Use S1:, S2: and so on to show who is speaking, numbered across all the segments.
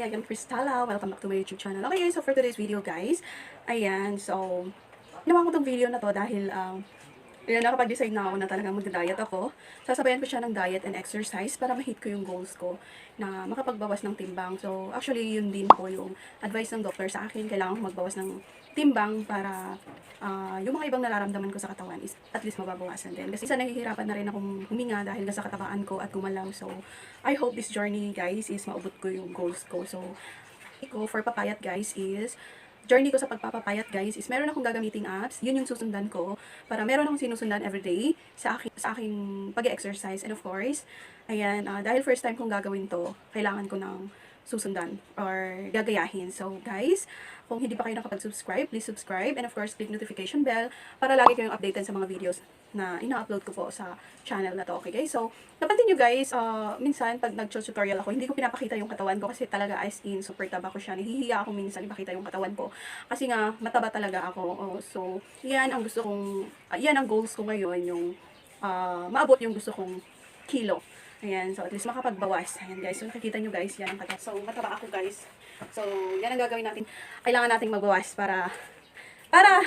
S1: I am Kris Talla. Welcome back to my YouTube channel. Okay guys, so for today's video guys, ayan, so, ginawa ko tong video na to dahil, nakapag-decide na ako na talagang mag-diet ako. Sasabayan ko siya ng diet and exercise para ma-hit ko yung goals ko na makapagbawas ng timbang. So, actually, yun din po yung advice ng doctor sa akin. Kailangan ko magbawas ng timbang para yung mga ibang nararamdaman ko sa katawan is at least mababawasan din. Kasi isa nahihirapan na rin akong huminga dahil sa katabaan ko at gumalaw. So, I hope this journey guys is maubot ko yung goals ko. So, for papayat guys is journey ko sa pagpapapayat guys is meron akong gagamiting apps. Yun yung susundan ko para meron akong sinusundan everyday sa aking pag-exercise. And of course, ayan, dahil first time kong gagawin to, kailangan ko ng susundan or gagayahin. So guys, kung hindi pa kayo nakapag-subscribe, please subscribe and of course click notification bell para lagi kayong updated sa mga videos na ina-upload ko po sa channel na to. Okay guys, so napansin nyo guys, minsan pag nag-tutorial ako, hindi ko pinapakita yung katawan ko kasi talaga as in super taba ko siya. Nahihiya ako minsan ipakita yung katawan ko kasi nga mataba talaga ako. So yan ang gusto kong, yan ang goals ko ngayon, yung maabot yung gusto kong kilo. Ayan, so at least makapagbawas. Ayan guys, so nakikita nyo guys, yan ang katawan. So mataba ako guys. So yan ang gagawin natin. Kailangan nating magbawas para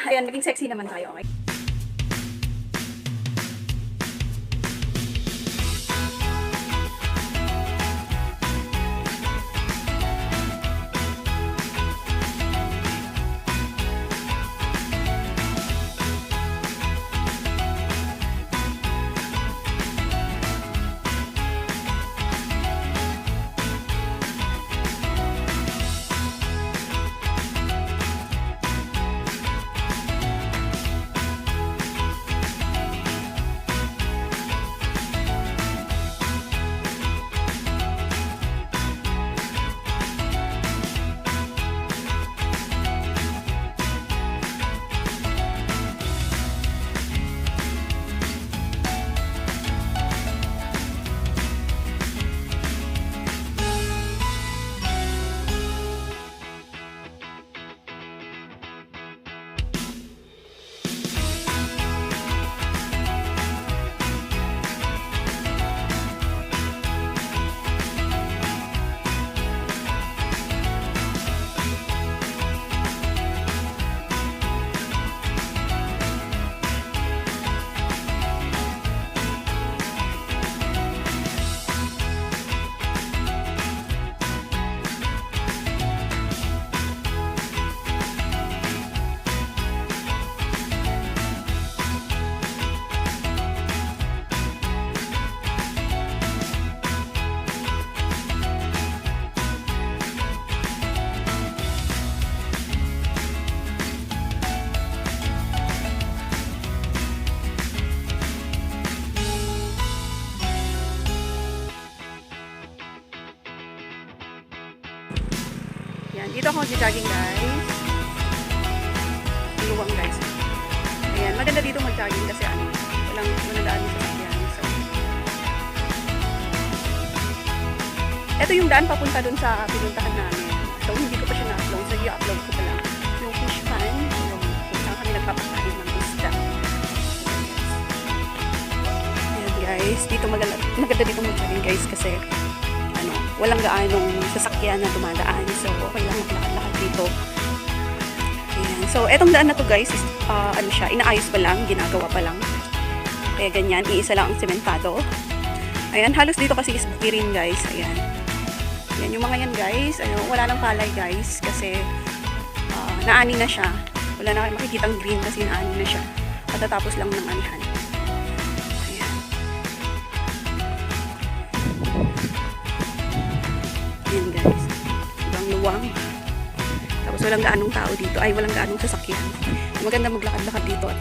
S1: ayan, maging sexy naman tayo, okay? Yan, dito ako mag-jogging guys. Luwang guys. Ayan, maganda dito mag-jogging kasi walang daan sa sakyan. So, ito yung daan papunta dun sa pinuntahan namin. So, hindi ko pa siya na-upload. So, i-upload ko pa lang. Yung fish pan, yung kung saan kami nagpapakain ng isda. Ayan guys, dito maganda dito mag-jogging guys kasi walang gaanong sasakyan na dumadaan. So, okay lang maglakad-lakad dito. Ayan. So, etong daan na to guys, is, siya, inaayos pa lang, ginagawa pa lang. Kaya ganyan, iisa lang ang sementado. Ayan, halos dito kasi is bukirin guys. Ayan. Ayan, yung mga yan guys, wala nang palay guys, kasi naani na siya. Wala na kayo makikitang green kasi naani na siya. Patatapos lang ng anihan. Ayan guys, ibang luwang. Tapos walang gaanong tao dito, ay walang gaanong sasakyan. Maganda maglakad-lakad dito at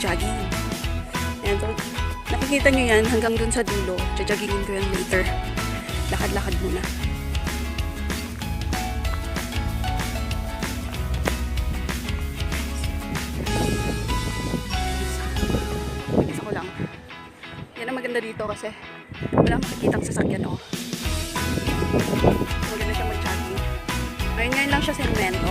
S1: jogging. Ayan, so nakikita nyo yan hanggang dun sa dulo. Joggingin ko yan later. Lakad-lakad muna. Isa ko lang. Yan ang maganda dito kasi walang makikitang sasakyan maganda siya mag-jogging. Ngayon lang siya semento.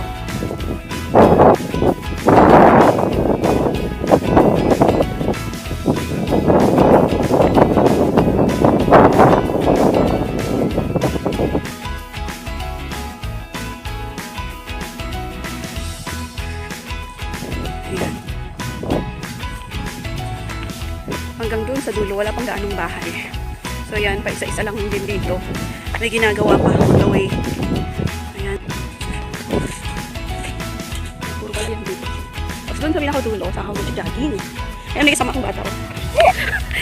S1: hanggang dun sa dulo, wala pang gaanong bahay. So ayan, pa isa-isa lang din dito. May ginagawa pa on the way. Ayan. Puro ba yan dito. Tapos dun sa pinakadulo, sa ako mag-jogging. Ayan, may kasama kong bata. Oh.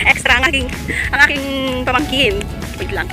S1: Extra ang aking pamangkin. Wait lang.